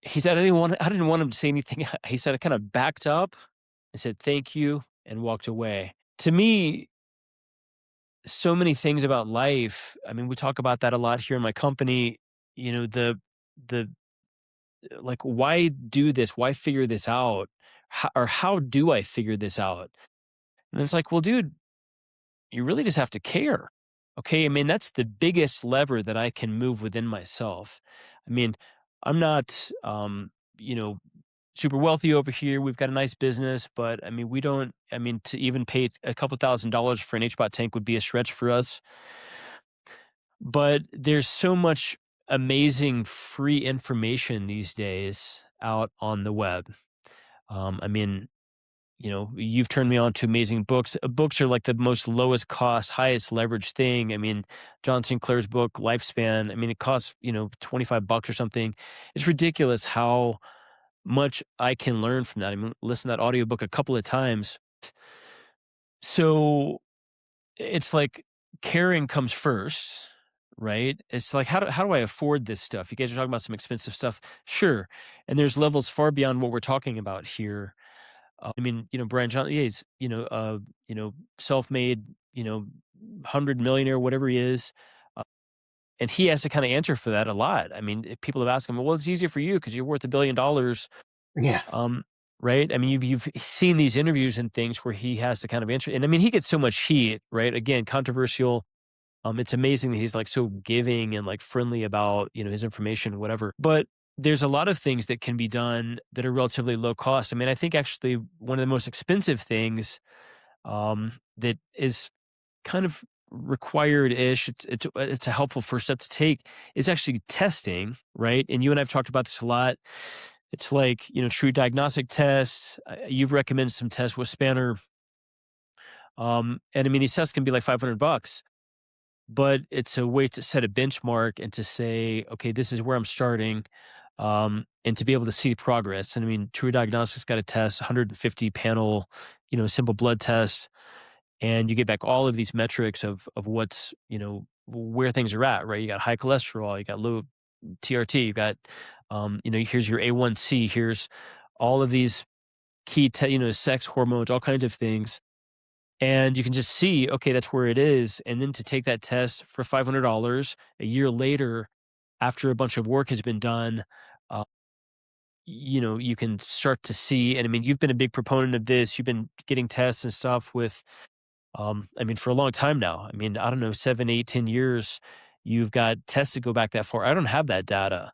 he said, I didn't want him to say anything. He said, I kind of backed up and said, "Thank you," and walked away. To me, so many things about life. I mean, we talk about that a lot here in my company. The like, why do this? Why figure this out? How do I figure this out? And it's like, well, dude, you really just have to care. Okay. I mean, that's the biggest lever that I can move within myself. I mean, I'm not, you know, super wealthy over here. We've got a nice business, but I mean, we don't, I mean, to even pay a couple $1,000s for an HBOT tank would be a stretch for us. But there's so much amazing free information these days out on the web. I mean, you've turned me on to amazing books. Books are like the most lowest cost, highest leverage thing. I mean, John Sinclair's book, Lifespan, I mean, it costs, $25 or something. It's ridiculous how much I can learn from that. I mean, listen to that audiobook a couple of times. So it's like caring comes first, right? It's like, how do I afford this stuff? You guys are talking about some expensive stuff. Sure. And there's levels far beyond what we're talking about here. I mean, Brian John, yeah, he's, self-made, 100 millionaire, whatever he is. Uh, and he has to kind of answer for that a lot. I mean, if people have asked him, well, it's easier for you because you're worth $1 billion. Yeah. Um, right. I mean, you've seen these interviews and things where he has to kind of answer. And I mean, he gets so much heat, right? Again, controversial. It's amazing that he's like so giving and like friendly about, his information, whatever. But there's a lot of things that can be done that are relatively low cost. I mean, I think actually one of the most expensive things that is kind of required-ish, it's a helpful first step to take, is actually testing, right? And you and I've talked about this a lot. It's like, true diagnostic tests. You've recommended some tests with Spanner. And I mean, these tests can be like $500, but it's a way to set a benchmark and to say, okay, this is where I'm starting, and to be able to see progress. And I mean, True Diagnostics got a test, 150 panel, simple blood test, and you get back all of these metrics of what's, where things are at, right? You got high cholesterol, you got low TRT, you got, here's your A1C, here's all of these key, sex hormones, all kinds of things. And you can just see, okay, that's where it is. And then to take that test for $500 a year later, after a bunch of work has been done, uh, you can start to see. And I mean, you've been a big proponent of this. You've been getting tests and stuff with, I mean, for a long time now. I mean, I don't know, 7, 8, 10 years. You've got tests that go back that far. I don't have that data.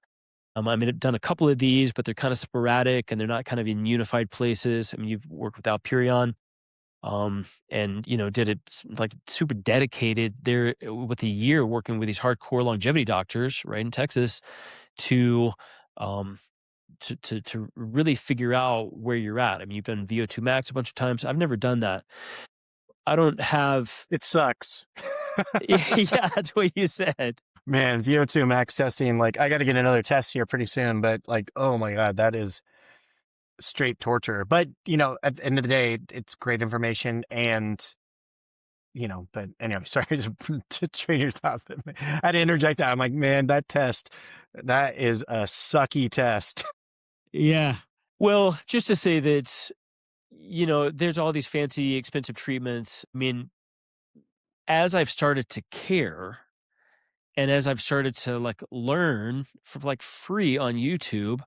I mean, I've done a couple of these, but they're kind of sporadic and they're not kind of in unified places. I mean, you've worked with Alperion, and did it like super dedicated there with a year working with these hardcore longevity doctors right in Texas to um to really figure out where you're at. I mean, you've done VO2 max a bunch of times. I've never done that. I don't have. It sucks. Yeah, that's what you said. Man, VO2 max testing, like I got to get another test here pretty soon, but like, oh my God, that is straight torture. But, at the end of the day, it's great information and, but anyway, sorry to train your thoughts. I had to interject that. I'm like, man, that test, that is a sucky test. Yeah. Well, just to say that, there's all these fancy, expensive treatments. I mean, as I've started to care and as I've started to like learn for like free on YouTube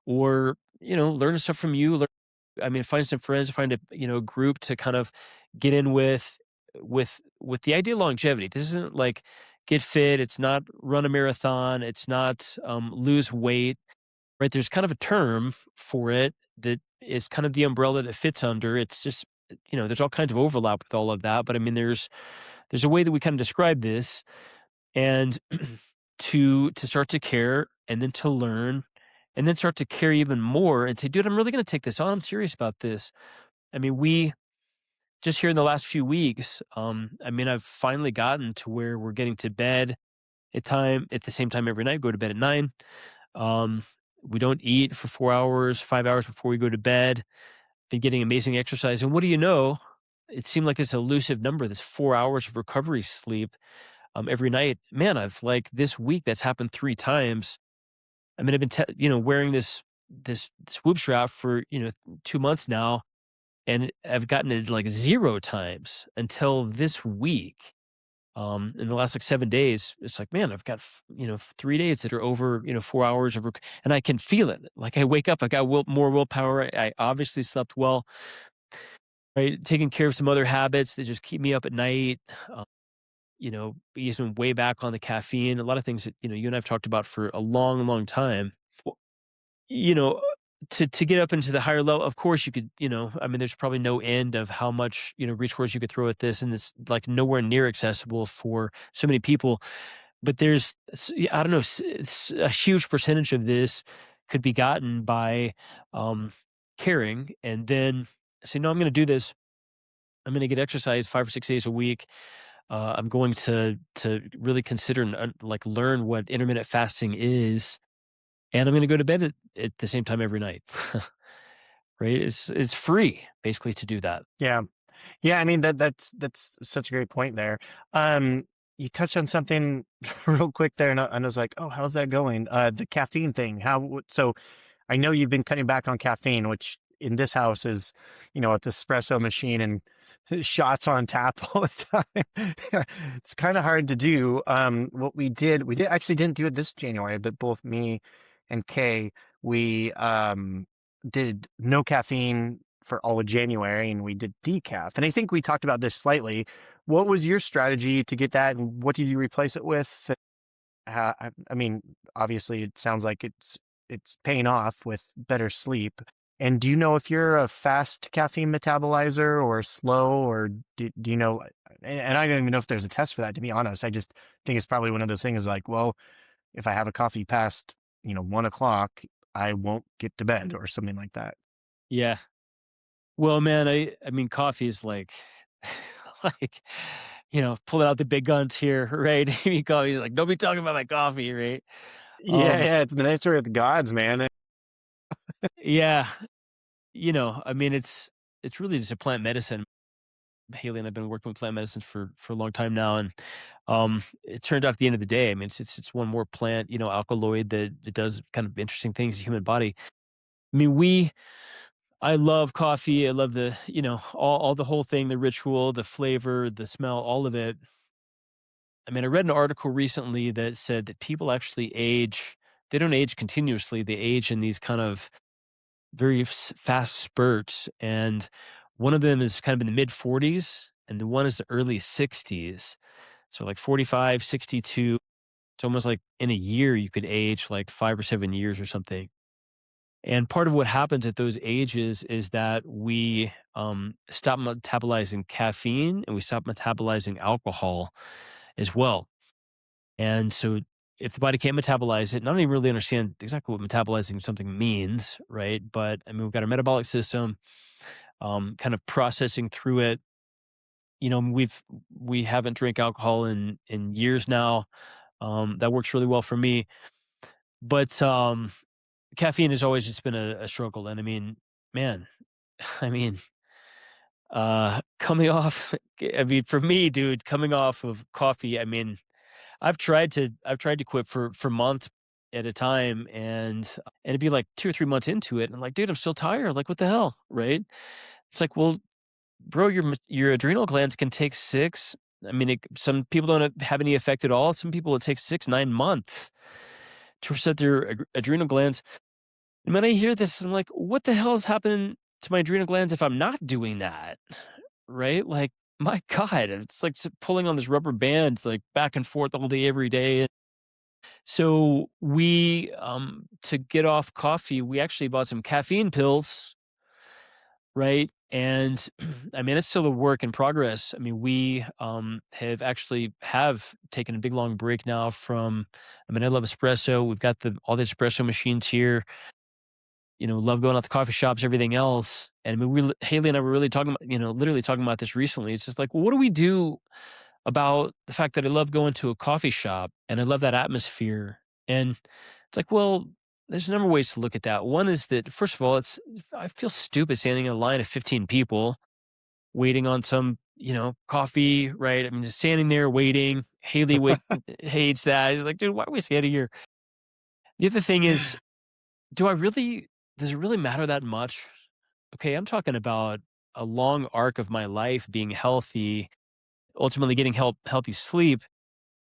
or, learn stuff from you, I mean, find some friends, find a group to kind of get in with the idea of longevity. This isn't like get fit. It's not run a marathon. It's not lose weight, right? There's kind of a term for it that is kind of the umbrella that fits under. It's just, there's all kinds of overlap with all of that. But I mean, there's a way that we kind of describe this, and to start to care and then to learn and then start to care even more and say, dude, I'm really going to take this on. I'm serious about this. I mean, we just here in the last few weeks, I mean, I've finally gotten to where we're getting to bed at the same time every night, go to bed at 9. We don't eat for 4 hours, 5 hours before we go to bed. Been getting amazing exercise. And what do you know? It seemed like this elusive number, this 4 hours of recovery sleep every night. Man, I've like this week that's happened 3 times. I mean, I've been, wearing this whoop strap for, 2 months now, and I've gotten it like 0 times until this week. In the last like 7 days, it's like, man, I've got, 3 days that are over, 4 hours of, and I can feel it. Like I wake up, I got more willpower. I obviously slept well, right? Taking care of some other habits that just keep me up at night. Using way back on the caffeine, a lot of things that, you and I've talked about for a long, long time. you know, to get up into the higher level, of course you could, I mean, there's probably no end of how much, resource you could throw at this, and it's like nowhere near accessible for so many people. But there's, yeah, I don't know, a huge percentage of this could be gotten by um, caring, and then say, no, I'm going to do this. I'm going to get exercise 5 or 6 days a week. I'm going to really consider and like learn what intermittent fasting is, and I'm going to go to bed at the same time every night. Right? It's free basically to do that. Yeah. Yeah, I mean that's such a great point there. You touched on something real quick there, and I was like, "Oh, how's that going?" The caffeine thing. So I know you've been cutting back on caffeine, which in this house is, at the espresso machine and shots on tap all the time. It's kind of hard to do. What we actually didn't do it this January, but both me and Kay, we did no caffeine for all of January, and we did decaf. And I think we talked about this slightly. What was your strategy to get that, and what did you replace it with? I mean, obviously, it sounds like it's paying off with better sleep. And do you know if you're a fast caffeine metabolizer or slow, or do you know? And I don't even know if there's a test for that, to be honest. I just think it's probably one of those things like, well, if I have a coffee past, 1 o'clock, I won't get to bed or something like that. Yeah. Well, man, I mean, coffee is like, like, pulling out the big guns here, right? I mean, coffee is like, don't be talking about my coffee, right? Yeah, Um, yeah, it's the nature of the gods, man. yeah, I mean, it's really just a plant medicine. Haley and I've been working with plant medicine for a long time now, and it turned out at the end of the day, I mean, it's one more plant, alkaloid that does kind of interesting things in the human body. I mean, I love coffee. I love the, all the whole thing, the ritual, the flavor, the smell, all of it. I mean, I read an article recently that said that people actually age, they don't age continuously. They age in these kind of very fast spurts. And one of them is kind of in the mid 40s, and the one is the early 60s. So like 45, 62. It's almost like in a year, you could age like 5 or 7 years or something. And part of what happens at those ages is that we stop metabolizing caffeine and we stop metabolizing alcohol as well. And so, if the body can't metabolize it, and I don't even really understand exactly what metabolizing something means, right? But I mean, we've got a metabolic system, kind of processing through it. We haven't drank alcohol in years now. That works really well for me. But caffeine has always just been a struggle. And I mean, man, I mean, coming off, I mean, for me, dude, coming off of coffee, I mean, I've tried to quit for months at a time, and it'd be like 2 or 3 months into it, and I'm like, dude, I'm still tired. Like, what the hell, right? It's like, well, bro, your adrenal glands can take six. I mean, some people don't have any effect at all. Some people it takes 6, 9 months to reset their adrenal glands. And when I hear this, I'm like, what the hell is happening to my adrenal glands if I'm not doing that? Right? Like, my God, it's like pulling on this rubber band, it's like back and forth all day, every day. So to get off coffee, we actually bought some caffeine pills, right? And I mean, it's still a work in progress. I mean, we have taken a big long break now from. I mean, I love espresso. We've got all the espresso machines here. Love going out to coffee shops, everything else. And I mean, Haley and I were really talking about, literally talking about this recently. It's just like, well, what do we do about the fact that I love going to a coffee shop and I love that atmosphere? And it's like, well, there's a number of ways to look at that. One is that, first of all, I feel stupid standing in a line of 15 people waiting on some, coffee, right? I mean, just standing there waiting. Hates that. He's like, dude, why are we standing here? The other thing is, does it really matter that much? Okay, I'm talking about a long arc of my life being healthy, ultimately getting healthy sleep.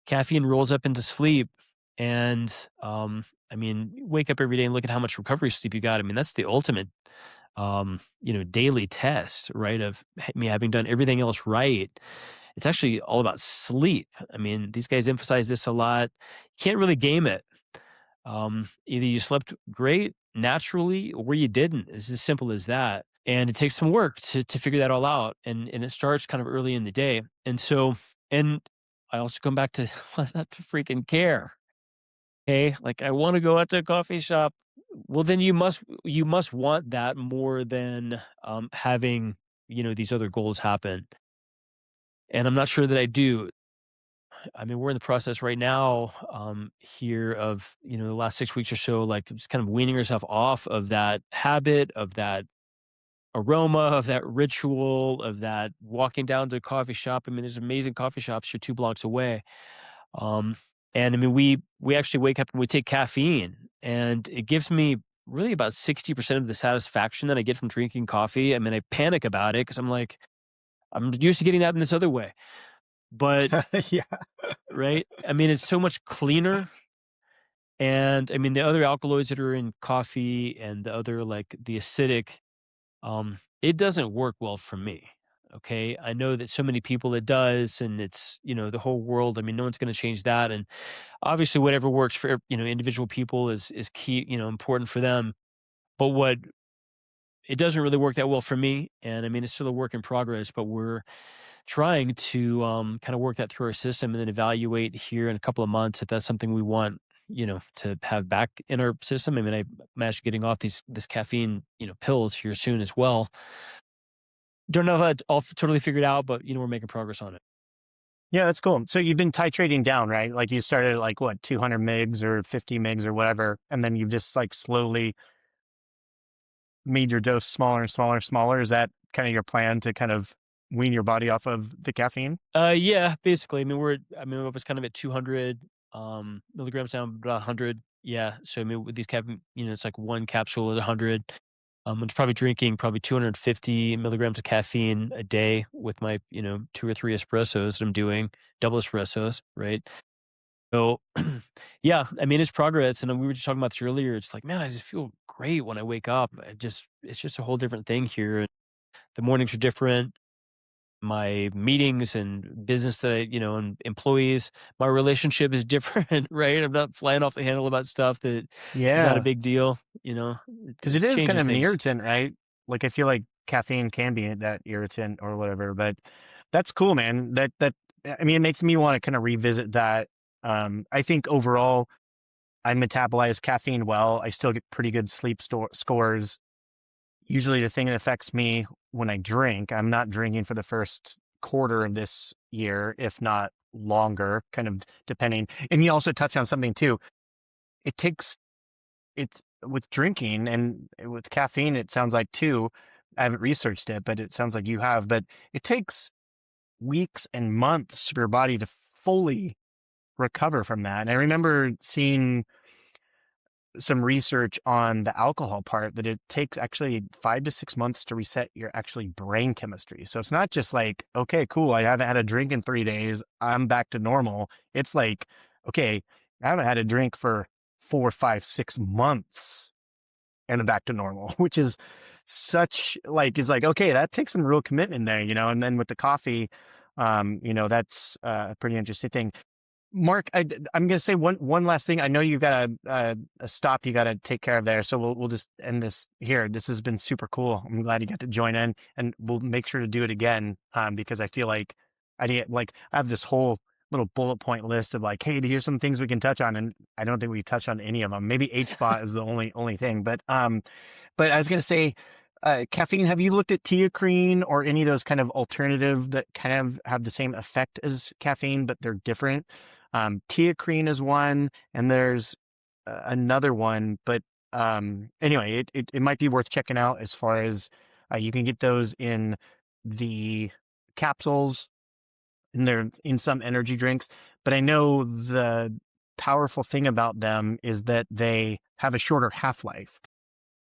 Caffeine rolls up into sleep. And I mean, you wake up every day and look at how much recovery sleep you got. I mean, that's the ultimate, daily test, right? Of me having done everything else right. It's actually all about sleep. I mean, these guys emphasize this a lot. You can't really game it. Either you slept great naturally or you didn't. It's as simple as that. And it takes some work to figure that all out. And it starts kind of early in the day. And I also come back to let's not to freaking care. Okay. Like I want to go out to a coffee shop. Well, then you must want that more than having, these other goals happen. And I'm not sure that I do. I mean, we're in the process right now, here of, the last 6 weeks or so, like just kind of weaning yourself off of that habit, of that aroma, of that ritual, of that walking down to a coffee shop. I mean, there's amazing coffee shops here 2 blocks away. Um, and I mean, we actually wake up and we take caffeine, and it gives me really about 60% of the satisfaction that I get from drinking coffee. I mean, I panic about it because I'm like, I'm used to getting that in this other way. But Yeah. right, I mean, it's so much cleaner. And I mean, the other alkaloids that are in coffee and the other like the acidic, it doesn't work well for me. Okay. I know that so many people it does, and it's, the whole world. I mean, no one's going to change that. And obviously whatever works for, individual people is key, important for them. But what it doesn't really work that well for me. And I mean, it's still a work in progress, but we're trying to kind of work that through our system and then evaluate here in a couple of months if that's something we want, to have back in our system. I mean, I'm actually getting off this caffeine, pills here soon as well. Don't know if that's all totally figured out, but we're making progress on it. Yeah, that's cool. So you've been titrating down, right? Like you started at like what, 200 megs or 50 megs or whatever, and then you've just like slowly made your dose smaller and smaller and smaller. Is that kind of your plan to kind of wean your body off of the caffeine? Yeah, basically. I mean, I was kind of at 200 milligrams down, about 100. Yeah. So I mean, with these it's like one capsule is 100. I'm probably drinking probably 250 milligrams of caffeine a day with my, 2 or 3 espressos that I'm doing, double espressos, right? So, yeah, I mean, it's progress. And we were just talking about this earlier. It's like, man, I just feel great when I wake up. It's just a whole different thing here. The mornings are different. My meetings and business that and employees, my relationship is different, right? I'm not flying off the handle about stuff that is not a Yeah, big deal, because it it is kind changes of an things. irritant, right? Like I feel like caffeine can be that irritant or whatever, but that's cool, man. I mean, it makes me want to kind of revisit that. I think overall, I metabolize caffeine well. I still get pretty good scores. Usually the thing that affects me when I drink, I'm not drinking for the first quarter of this year, if not longer, kind of depending. And you also touched on something too. It takes, it's with drinking and with caffeine, it sounds like too. I haven't researched it, but it sounds like you have. But it takes weeks and months for your body to fully recover from that. And I remember seeing some research on the alcohol part that it takes actually 5 to 6 months to reset your actually brain chemistry. So it's not just like, okay, cool, I haven't had a drink in 3 days, I'm back to normal. It's like, okay, I haven't had a drink for 4, 5, 6 months and I'm back to normal, which is is like, okay, that takes some real commitment there, and then with the coffee, that's a pretty interesting thing. Mark, I'm going to say one last thing. I know you got a stop you got to take care of there, so we'll just end this here. This has been super cool. I'm glad you got to join in, and we'll make sure to do it again because I feel like I have this whole little bullet point list of like, hey, here's some things we can touch on, and I don't think we touched on any of them. Maybe HBOT is the only thing, but I was going to say. Caffeine, have you looked at TeaCrine or any of those kind of alternative that kind of have the same effect as caffeine, but they're different? TeaCrine is one, and there's another one, but anyway, it might be worth checking out as far as you can get those in the capsules, and they're in some energy drinks. But I know the powerful thing about them is that they have a shorter half-life.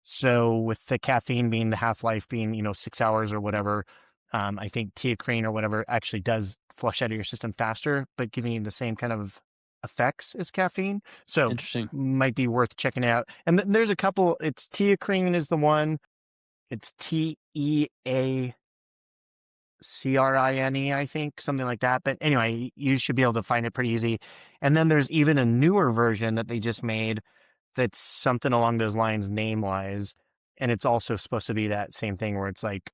So with the caffeine being the half-life being, 6 hours or whatever, I think TeaCrine or whatever actually does flush out of your system faster, but giving you the same kind of effects as caffeine. So Interesting. might be worth checking out. And there's a couple, it's TeaCrine is the one. It's TeaCrine, I think, something like that. But anyway, you should be able to find it pretty easy. And then there's even a newer version that they just made that's something along those lines name wise. And it's also supposed to be that same thing where it's like,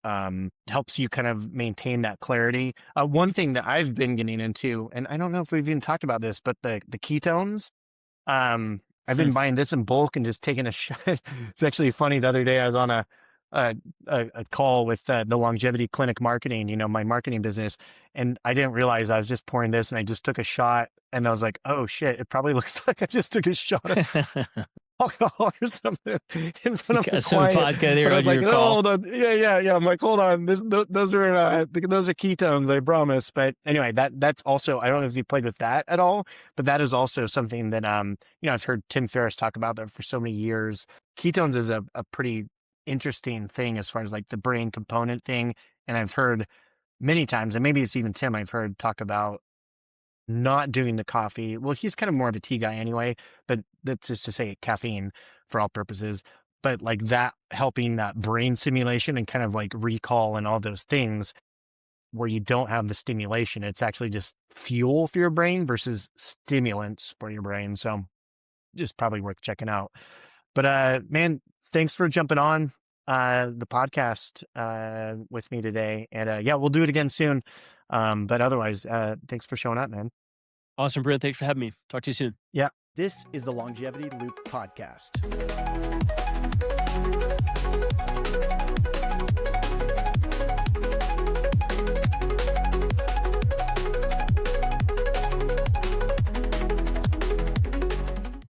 helps you kind of maintain that clarity. One thing that I've been getting into, and I don't know if we've even talked about this, but the ketones, I've been buying this in bulk and just taking a shot. It's actually funny. The other day I was on a call with the longevity clinic marketing, my marketing business. And I didn't realize I was just pouring this and I just took a shot and I was like, oh shit, it probably looks like I just took a shot of alcohol or something in front of Got a some client. vodka there But I was on like, your oh, call. hold on. Yeah. I'm like, hold on. Those are ketones, I promise. But anyway, that's also, I don't know if you played with that at all, but that is also something that, I've heard Tim Ferriss talk about that for so many years. Ketones is a pretty interesting thing as far as like the brain component thing. And I've heard many times, and maybe it's even Tim I've heard talk about not doing the coffee. Well, he's kind of more of a tea guy anyway, but that's just to say caffeine for all purposes. But like that helping that brain stimulation and kind of like recall and all those things where you don't have the stimulation. It's actually just fuel for your brain versus stimulants for your brain. So just probably worth checking out. But man, thanks for jumping on the podcast with me today. And yeah, we'll do it again soon. But otherwise, thanks for showing up, man. Awesome, Brent. Thanks for having me. Talk to you soon. Yeah. This is the Longevity Loop Podcast.